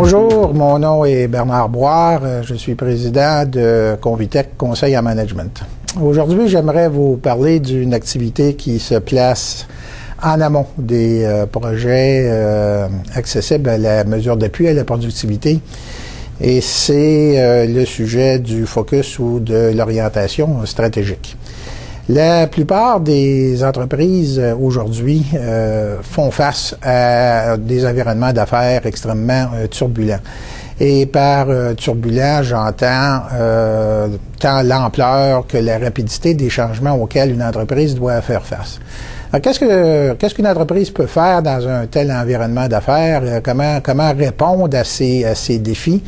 Bonjour, mon nom est Bernard Boire, je suis président de Convitec Conseil en Management. Aujourd'hui, j'aimerais vous parler d'une activité qui se place en amont des projets accessibles à la mesure d'appui à la productivité. Et c'est le sujet du focus ou de l'orientation stratégique. La plupart des entreprises aujourd'hui font face à des environnements d'affaires extrêmement turbulents. Et par turbulent, j'entends tant l'ampleur que la rapidité des changements auxquels une entreprise doit faire face. Qu'est-ce qu'une entreprise peut faire dans un tel environnement d'affaires? Comment répondre à ces défis?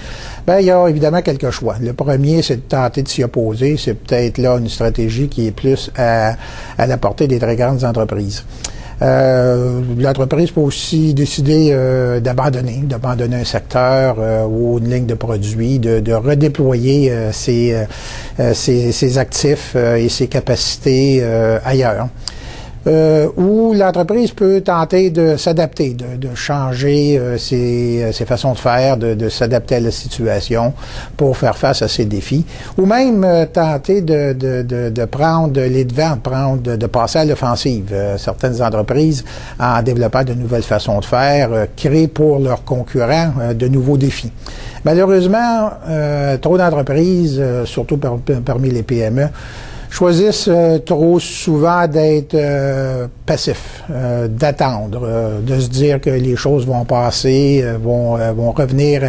Bien, il y a évidemment quelques choix. Le premier, c'est de tenter de s'y opposer. C'est peut-être là une stratégie qui est plus à la portée des très grandes entreprises. L'entreprise peut aussi décider d'abandonner un secteur ou une ligne de produits, de redéployer ses actifs et ses capacités ailleurs. Où l'entreprise peut tenter de s'adapter, de changer ses façons de faire, de s'adapter à la situation pour faire face à ces défis, ou même tenter de prendre les devants, de passer à l'offensive. Certaines entreprises, en développant de nouvelles façons de faire, créent pour leurs concurrents de nouveaux défis. Malheureusement, trop d'entreprises, surtout parmi les PME, choisissent trop souvent d'être passifs, d'attendre, de se dire que les choses vont passer, vont revenir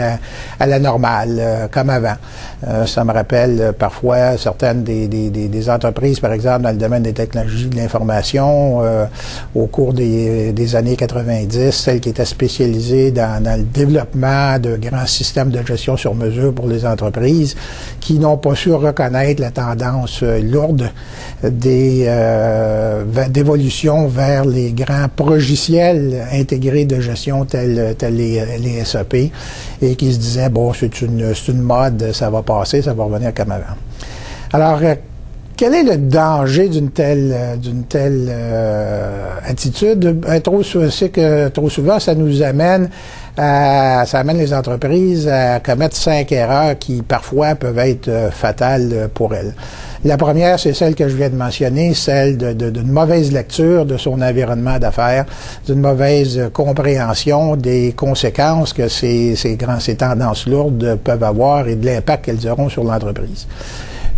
à la normale, comme avant. Ça me rappelle parfois certaines des entreprises, par exemple, dans le domaine des technologies de l'information, au cours des années 90, celles qui étaient spécialisées dans le développement de grands systèmes de gestion sur mesure pour les entreprises, qui n'ont pas su reconnaître la tendance lourde d'évolution vers les grands logiciels intégrés de gestion tels les SAP et qui se disaient, bon, c'est une mode, ça va passer, ça va revenir comme avant. Alors, quel est le danger d'une telle attitude? C'est que trop souvent, ça amène les entreprises à commettre 5 erreurs qui parfois peuvent être fatales pour elles. La première, c'est celle que je viens de mentionner, celle d'une mauvaise lecture de son environnement d'affaires, d'une mauvaise compréhension des conséquences que ces tendances lourdes peuvent avoir et de l'impact qu'elles auront sur l'entreprise.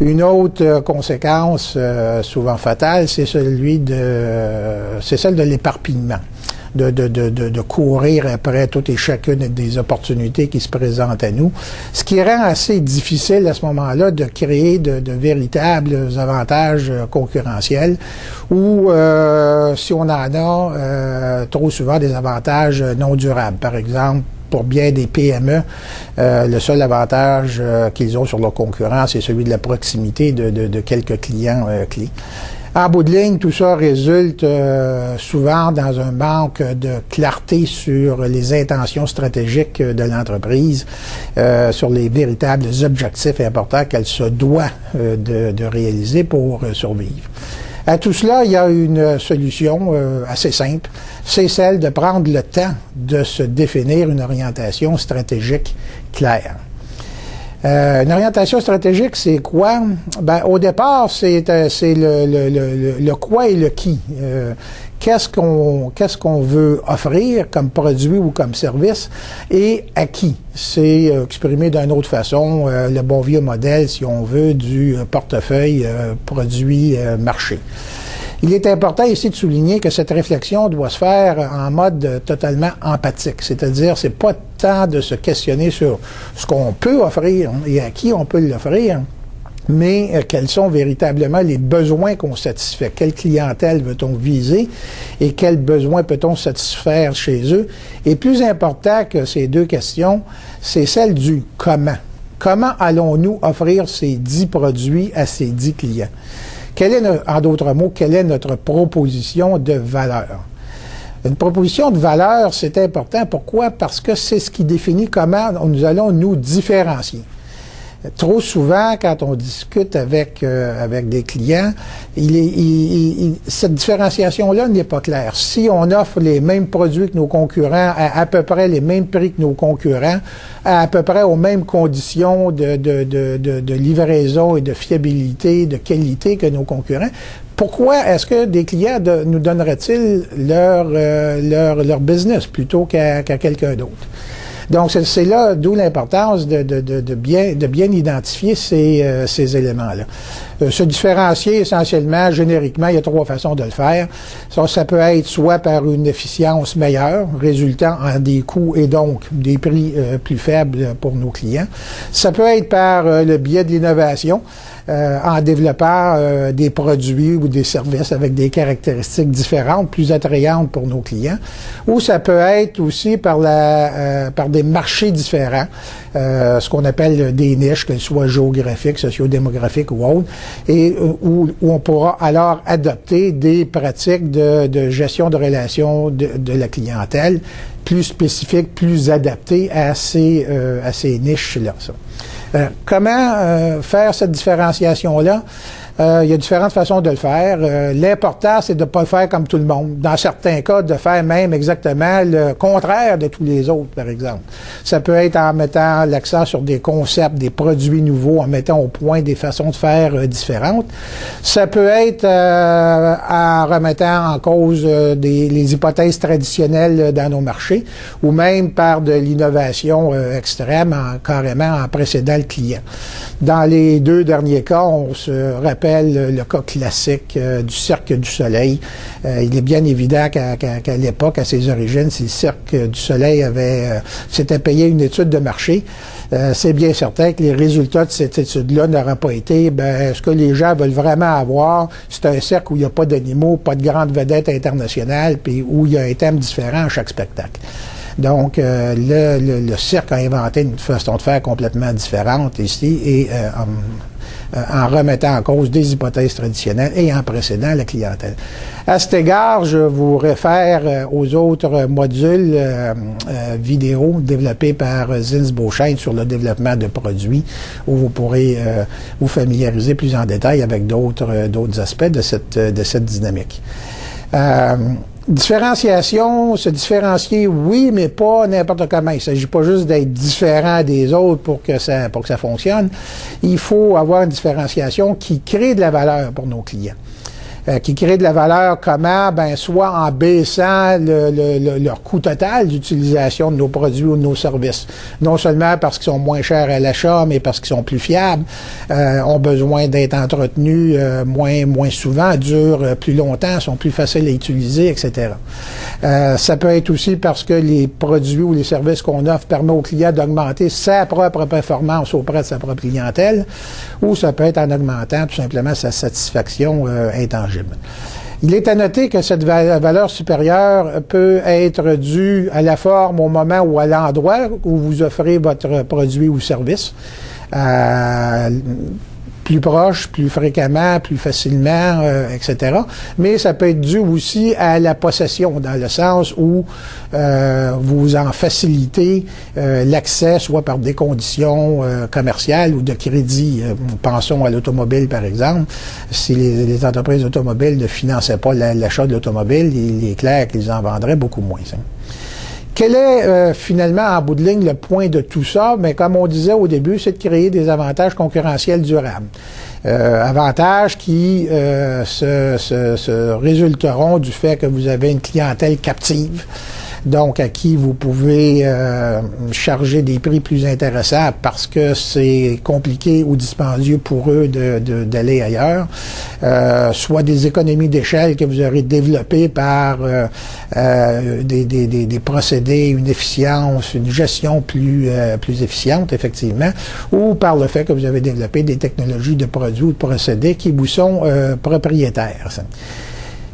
Une autre conséquence souvent fatale, c'est celle de l'éparpillement. De courir après toutes et chacune des opportunités qui se présentent à nous, ce qui rend assez difficile à ce moment-là de créer de véritables avantages concurrentiels ou, si on en a, trop souvent des avantages non durables. Par exemple, pour bien des PME, le seul avantage qu'ils ont sur leurs concurrents, c'est celui de la proximité de quelques clients clés. En bout de ligne, tout ça résulte souvent dans un manque de clarté sur les intentions stratégiques de l'entreprise, sur les véritables objectifs importants qu'elle se doit de réaliser pour survivre. À tout cela, il y a une solution assez simple, c'est celle de prendre le temps de se définir une orientation stratégique claire. Une orientation stratégique, c'est quoi? Ben, au départ, c'est le quoi et le qui. Qu'est-ce qu'on veut offrir comme produit ou comme service et à qui? C'est exprimé d'une autre façon, le bon vieux modèle, si on veut, du portefeuille produit-marché. Il est important ici de souligner que cette réflexion doit se faire en mode totalement empathique, c'est-à-dire c'est pas tant de se questionner sur ce qu'on peut offrir et à qui on peut l'offrir, mais quels sont véritablement les besoins qu'on satisfait, quelle clientèle veut-on viser et quels besoins peut-on satisfaire chez eux. Et plus important que ces deux questions, c'est celle du comment. Comment allons-nous offrir ces 10 produits à ces 10 clients? En d'autres mots, quelle est notre proposition de valeur? Une proposition de valeur, c'est important. Pourquoi? Parce que c'est ce qui définit comment nous allons nous différencier. Trop souvent, quand on discute avec des clients, cette différenciation-là n'est pas claire. Si on offre les mêmes produits que nos concurrents, à peu près les mêmes prix que nos concurrents, à peu près aux mêmes conditions de livraison et de fiabilité, de qualité que nos concurrents, pourquoi est-ce que des clients nous donneraient-ils leur business plutôt qu'à quelqu'un d'autre? Donc, c'est là d'où l'importance de bien identifier ces éléments-là. Se différencier essentiellement, génériquement, il y a 3 façons de le faire. Ça peut être soit par une efficience meilleure, résultant en des coûts et donc des prix plus faibles pour nos clients. Ça peut être par le biais de l'innovation, en développant des produits ou des services avec des caractéristiques différentes, plus attrayantes pour nos clients. Ou ça peut être aussi par des marchés différents, ce qu'on appelle des niches, qu'elles soient géographiques, sociodémographiques ou autres, et où on pourra alors adopter des pratiques de gestion de relations de la clientèle plus spécifiques, plus adaptées à ces niches-là. Comment faire cette différenciation-là? Il y a différentes façons de le faire. L'important, c'est de ne pas le faire comme tout le monde. Dans certains cas, de faire même exactement le contraire de tous les autres, par exemple. Ça peut être en mettant l'accent sur des concepts, des produits nouveaux, en mettant au point des façons de faire différentes. Ça peut être en remettant en cause les hypothèses traditionnelles dans nos marchés, ou même par de l'innovation extrême, carrément en précédant le client. Dans les 2 derniers cas, on se rappelle le cas classique du Cirque du Soleil. Il est bien évident qu'à l'époque, à ses origines, si le Cirque du Soleil s'était payé une étude de marché, c'est bien certain que les résultats de cette étude-là n'auraient pas été, ce que les gens veulent vraiment avoir, c'est un cirque où il n'y a pas d'animaux, pas de grandes vedettes internationales, puis où il y a un thème différent à chaque spectacle. Donc, le cirque a inventé une façon de faire complètement différente ici et en remettant en cause des hypothèses traditionnelles et en précédant la clientèle. À cet égard, je vous réfère aux autres modules vidéo développés par Zins Beauchesne sur le développement de produits, où vous pourrez vous familiariser plus en détail avec d'autres aspects de cette dynamique. Différenciation, se différencier, oui, mais pas n'importe comment. Il ne s'agit pas juste d'être différent des autres pour que ça fonctionne. Il faut avoir une différenciation qui crée de la valeur pour nos clients. Qui crée de la valeur comment? Soit en baissant leur coût total d'utilisation de nos produits ou de nos services. Non seulement parce qu'ils sont moins chers à l'achat, mais parce qu'ils sont plus fiables, ont besoin d'être entretenus moins souvent, durent plus longtemps, sont plus faciles à utiliser, etc. Ça peut être aussi parce que les produits ou les services qu'on offre permettent au client d'augmenter sa propre performance auprès de sa propre clientèle, ou ça peut être en augmentant tout simplement sa satisfaction intangible. Il est à noter que cette valeur supérieure peut être due à la forme, au moment ou à l'endroit où vous offrez votre produit ou service. Plus proche, plus fréquemment, plus facilement, etc. Mais ça peut être dû aussi à la possession, dans le sens où vous en facilitez l'accès, soit par des conditions commerciales ou de crédit. Pensons à l'automobile, par exemple. Si les entreprises automobiles ne finançaient pas l'achat de l'automobile, il est clair qu'ils en vendraient beaucoup moins. Quel est finalement, en bout de ligne, le point de tout ça? Mais comme on disait au début, c'est de créer des avantages concurrentiels durables. Avantages qui se résulteront du fait que vous avez une clientèle captive, donc à qui vous pouvez charger des prix plus intéressants parce que c'est compliqué ou dispendieux pour eux d'aller ailleurs, soit des économies d'échelle que vous aurez développées par des procédés, une efficience, une gestion plus efficiente, effectivement, ou par le fait que vous avez développé des technologies de produits ou de procédés qui vous sont propriétaires.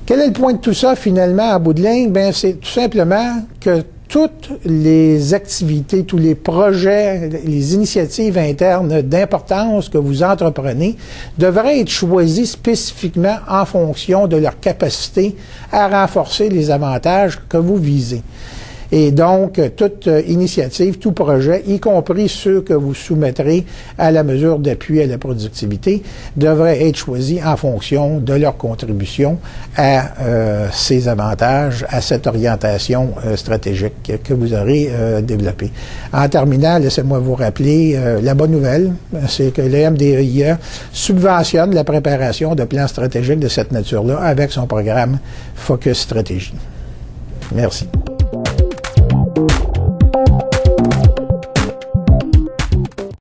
Quel est le point de tout ça, finalement, à bout de ligne? C'est tout simplement que toutes les activités, tous les projets, les initiatives internes d'importance que vous entreprenez devraient être choisis spécifiquement en fonction de leur capacité à renforcer les avantages que vous visez. Et donc, toute initiative, tout projet, y compris ceux que vous soumettrez à la mesure d'appui à la productivité, devrait être choisi en fonction de leur contribution à ces avantages, à cette orientation stratégique que vous aurez développée. En terminant, laissez-moi vous rappeler la bonne nouvelle, c'est que le MDEIE subventionne la préparation de plans stratégiques de cette nature-là avec son programme Focus Stratégie. Merci.